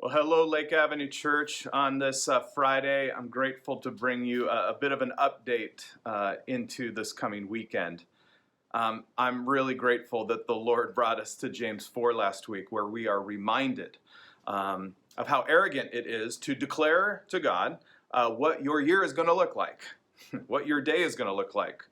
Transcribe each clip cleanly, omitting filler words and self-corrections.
Well, hello, Lake Avenue Church. On this Friday, I'm grateful to bring you a bit of an update into this coming weekend. I'm really grateful that the Lord brought us to James 4 last week, where we are reminded of how arrogant it is to declare to God what your year is going to look like, what your day is going to look like.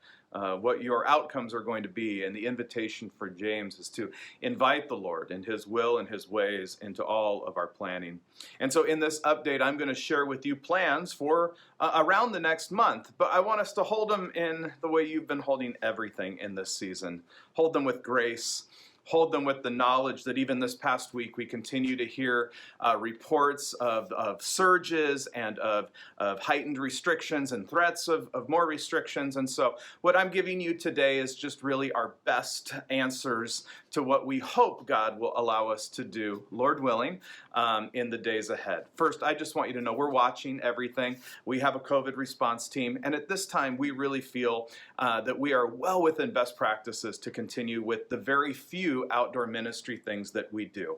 What your outcomes are going to be. And the invitation for James is to invite the Lord and His will and His ways into all of our planning. And so in this update, I'm going to share with you plans for around the next month. But I want us to hold them in the way you've been holding everything in this season. Hold them with grace. Hold them with the knowledge that even this past week we continue to hear reports of surges and of heightened restrictions and threats of more restrictions. And so what I'm giving you today is just really our best answers to what we hope God will allow us to do, Lord willing, in the days ahead. First, I just want you to know we're watching everything. We have a COVID response team, and at this time we really feel that we are well within best practices to continue with the very few outdoor ministry things that we do.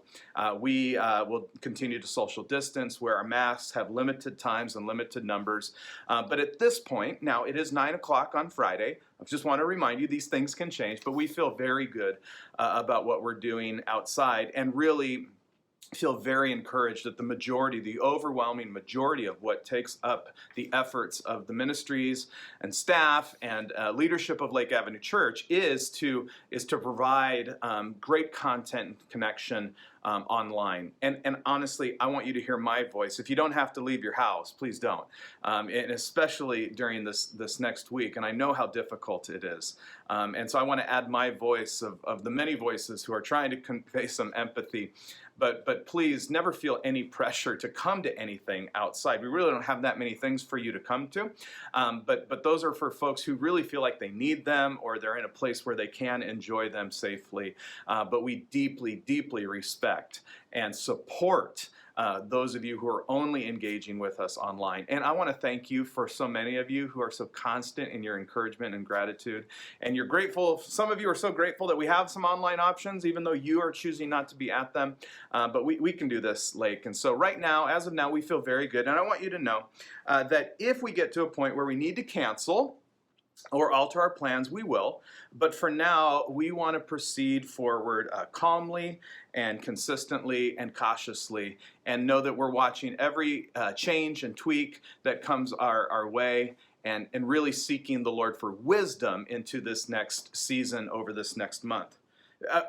We will continue to social distance, wear our masks, have limited times and limited numbers. But at this point, now it is 9 o'clock on Friday. I just want to remind you these things can change, but we feel very good about what we're doing outside and really feel very encouraged that the overwhelming majority of what takes up the efforts of the ministries and staff and leadership of Lake Avenue Church is to provide great content and connection online. And honestly, I want you to hear my voice. If you don't have to leave your house, please don't. And especially during this next week. And I know how difficult it is. And so I want to add my voice of the many voices who are trying to convey some empathy. But please never feel any pressure to come to anything outside. We really don't have that many things for you to come to. But those are for folks who really feel like they need them or they're in a place where they can enjoy them safely. But we deeply, deeply respect and support those of you who are only engaging with us online. And I want to thank you for so many of you who are so constant in your encouragement and gratitude. And you're grateful, some of you are so grateful that we have some online options, even though you are choosing not to be at them. But we can do this, Lake. And so right now, as of now, we feel very good. And I want you to know that if we get to a point where we need to cancel or alter our plans, we will. But for now, we want to proceed forward calmly and consistently and cautiously and know that we're watching every change and tweak that comes our way and really seeking the Lord for wisdom into this next season over this next month.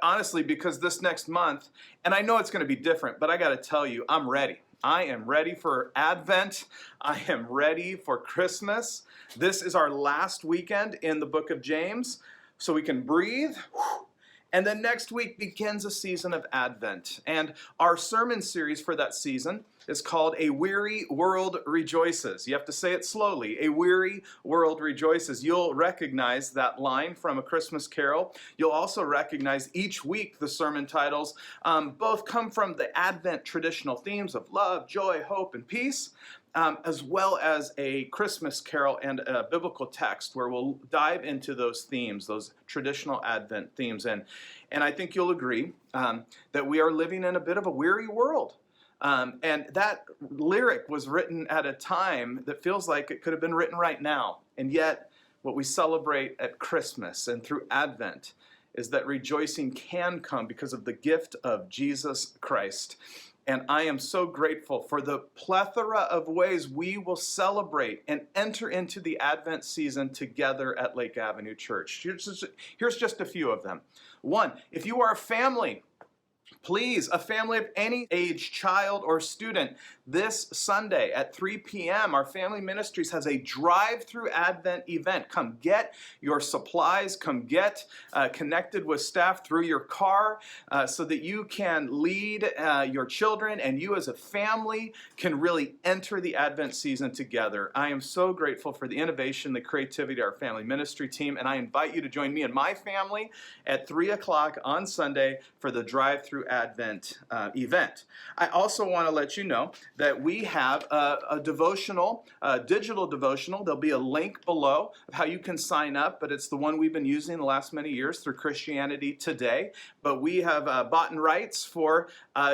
Honestly, because this next month, and I know it's going to be different, but I got to tell you, I'm ready. I am ready for Advent. I am ready for Christmas. This is our last weekend in the book of James, so we can breathe. And then next week begins a season of Advent. And our sermon series for that season is called A Weary World Rejoices. You have to say it slowly. A weary world rejoices. You'll recognize that line from A Christmas Carol. You'll also recognize each week the sermon titles both come from the Advent traditional themes of love, joy, hope, and peace, as well as a Christmas carol and a biblical text where we'll dive into those themes, those traditional Advent themes. And I think you'll agree that we are living in a bit of a weary world. And that lyric was written at a time that feels like it could have been written right now. And yet, what we celebrate at Christmas and through Advent is that rejoicing can come because of the gift of Jesus Christ. And I am so grateful for the plethora of ways we will celebrate and enter into the Advent season together at Lake Avenue Church. Here's just a few of them. One, if you are a family, please, a family of any age, child or student, this Sunday at 3 p.m., our Family Ministries has a drive-through Advent event. Come get your supplies, come get connected with staff through your car so that you can lead your children and you as a family can really enter the Advent season together. I am so grateful for the innovation, the creativity of our Family Ministry team, and I invite you to join me and my family at 3 o'clock on Sunday for the drive-through Advent event. I also want to let you know that we have a devotional, digital devotional. There'll be a link below of how you can sign up, but it's the one we've been using the last many years through Christianity Today. But we have bought rights for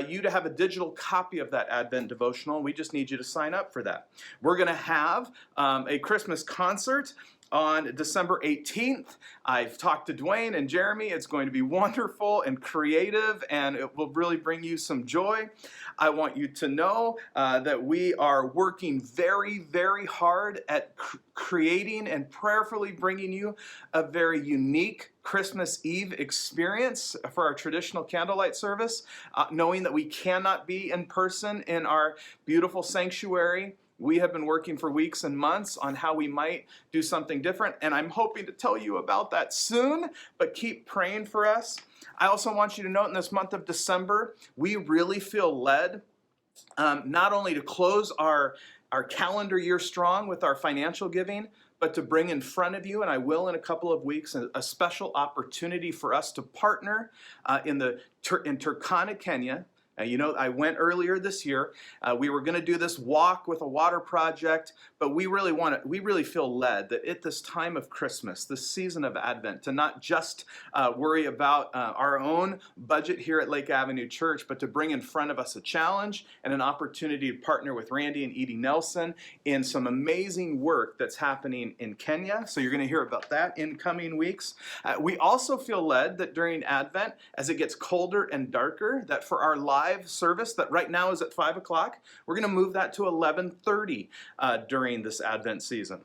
you to have a digital copy of that Advent devotional, and we just need you to sign up for that. We're going to have a Christmas concert on December 18th. I've talked to Dwayne and Jeremy. It's going to be wonderful and creative, and it will really bring you some joy. I want you to know that we are working very, very hard at creating and prayerfully bringing you a very unique Christmas Eve experience for our traditional candlelight service, knowing that we cannot be in person in our beautiful sanctuary. We have been working for weeks and months on how we might do something different, and I'm hoping to tell you about that soon, but keep praying for us. I also want you to note in this month of December, we really feel led not only to close our calendar year strong with our financial giving, but to bring in front of you, and I will in a couple of weeks, a special opportunity for us to partner in Turkana, Kenya. I went earlier this year. We were going to do this walk with a water project, but we really feel led that at this time of Christmas, this season of Advent, to not just worry about our own budget here at Lake Avenue Church, but to bring in front of us a challenge and an opportunity to partner with Randy and Edie Nelson in some amazing work that's happening in Kenya. So you're going to hear about that in coming weeks. We also feel led that during Advent, as it gets colder and darker, that for our live service that right now is at 5 o'clock, we're going to move that to 11:30 during this Advent season.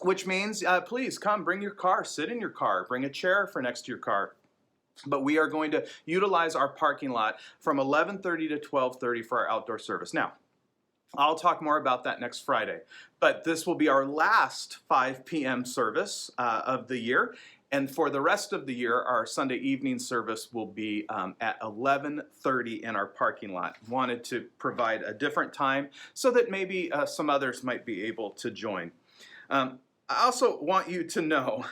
Which means, please come, bring your car, sit in your car, bring a chair for next to your car. But we are going to utilize our parking lot from 11:30 to 12:30 for our outdoor service. Now, I'll talk more about that next Friday, but this will be our last 5 p.m. service of the year. And for the rest of the year, our Sunday evening service will be at 11:30 in our parking lot. Wanted to provide a different time so that maybe some others might be able to join. I also want you to know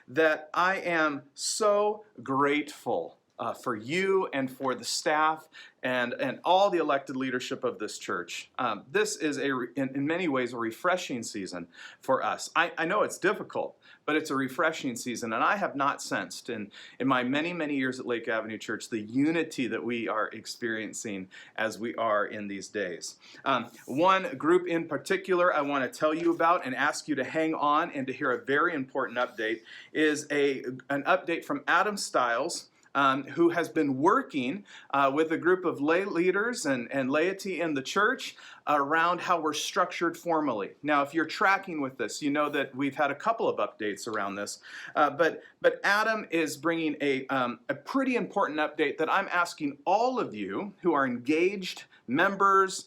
that I am so grateful for you and for the staff and all the elected leadership of this church. This is in many ways a refreshing season for us. I know it's difficult, but it's a refreshing season, and I have not sensed in my many, many years at Lake Avenue Church the unity that we are experiencing as we are in these days. One group in particular I want to tell you about and ask you to hang on and to hear a very important update is an update from Adam Stiles, who has been working with a group of lay leaders and laity in the church around how we're structured formally. Now, if you're tracking with this, you know that we've had a couple of updates around this. But Adam is bringing a pretty important update that I'm asking all of you who are engaged members,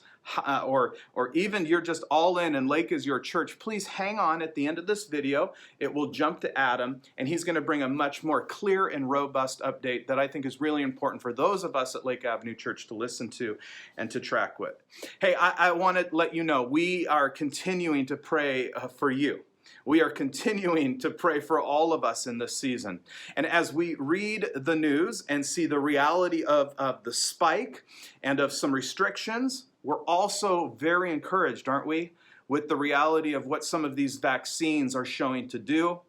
or even you're just all in and Lake is your church, please hang on at the end of this video. It will jump to Adam, and he's going to bring a much more clear and robust update that I think is really important for those of us at Lake Avenue Church to listen to and to track with. Hey, I want to let you know we are continuing to pray for you. We are continuing to pray for all of us in this season. And as we read the news and see the reality of the spike and of some restrictions, we're also very encouraged, aren't we, with the reality of what some of these vaccines are showing to do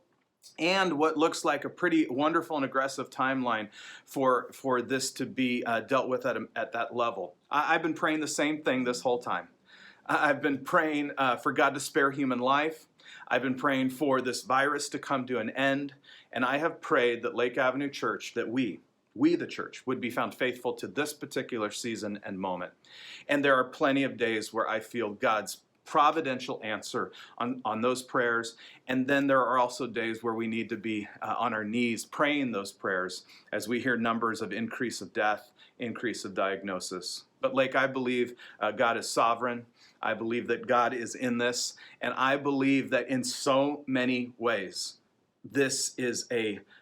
and what looks like a pretty wonderful and aggressive timeline for this to be dealt with at that level. I've been praying the same thing this whole time. I've been praying for God to spare human life. I've been praying for this virus to come to an end, and I have prayed that Lake Avenue Church, that we the church, would be found faithful to this particular season and moment. And there are plenty of days where I feel God's providential answer on those prayers, and then there are also days where we need to be on our knees praying those prayers as we hear numbers of increase of death, increase of diagnosis. But Lake, I believe God is sovereign. I believe that God is in this, and I believe that in so many ways, this is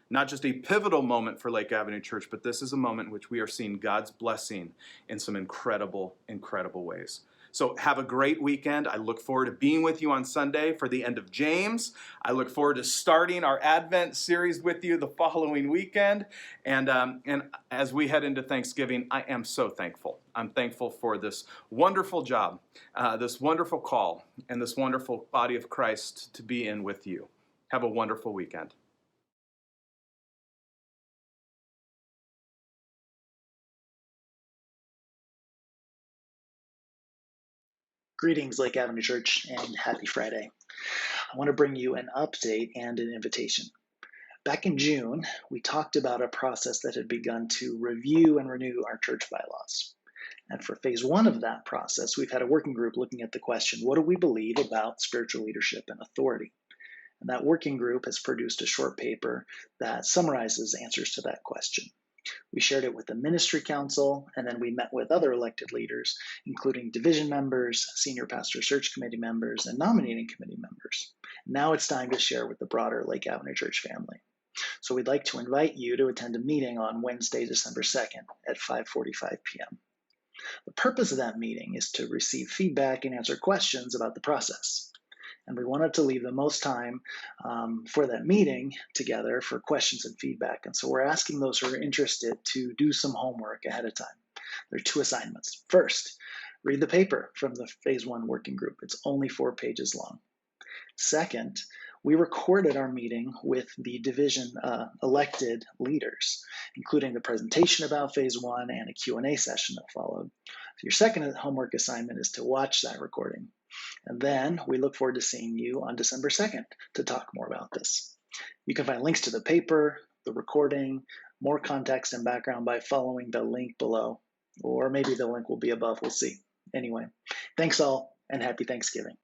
not just a pivotal moment for Lake Avenue Church, but this is a moment in which we are seeing God's blessing in some incredible, incredible ways. So have a great weekend. I look forward to being with you on Sunday for the end of James. I look forward to starting our Advent series with you the following weekend. And as we head into Thanksgiving, I am so thankful. I'm thankful for this wonderful job, this wonderful call, and this wonderful body of Christ to be in with you. Have a wonderful weekend. Greetings, Lake Avenue Church, and happy Friday. I want to bring you an update and an invitation. Back in June, we talked about a process that had begun to review and renew our church bylaws. And for phase one of that process, we've had a working group looking at the question, what do we believe about spiritual leadership and authority? And that working group has produced a short paper that summarizes answers to that question. We shared it with the ministry council, and then we met with other elected leaders, including division members, senior pastor search committee members, and nominating committee members. Now it's time to share with the broader Lake Avenue Church family. So we'd like to invite you to attend a meeting on Wednesday, December 2nd at 5:45 p.m. The purpose of that meeting is to receive feedback and answer questions about the process. And we wanted to leave the most time for that meeting together for questions and feedback. And so we're asking those who are interested to do some homework ahead of time. There are two assignments. First, read the paper from the phase one working group. It's only 4 pages long. Second, we recorded our meeting with the division elected leaders, including the presentation about phase one and a Q&A session that followed. So your second homework assignment is to watch that recording. And then we look forward to seeing you on December 2nd to talk more about this. You can find links to the paper, the recording, more context and background by following the link below, or maybe the link will be above, we'll see. Anyway, thanks all and happy Thanksgiving.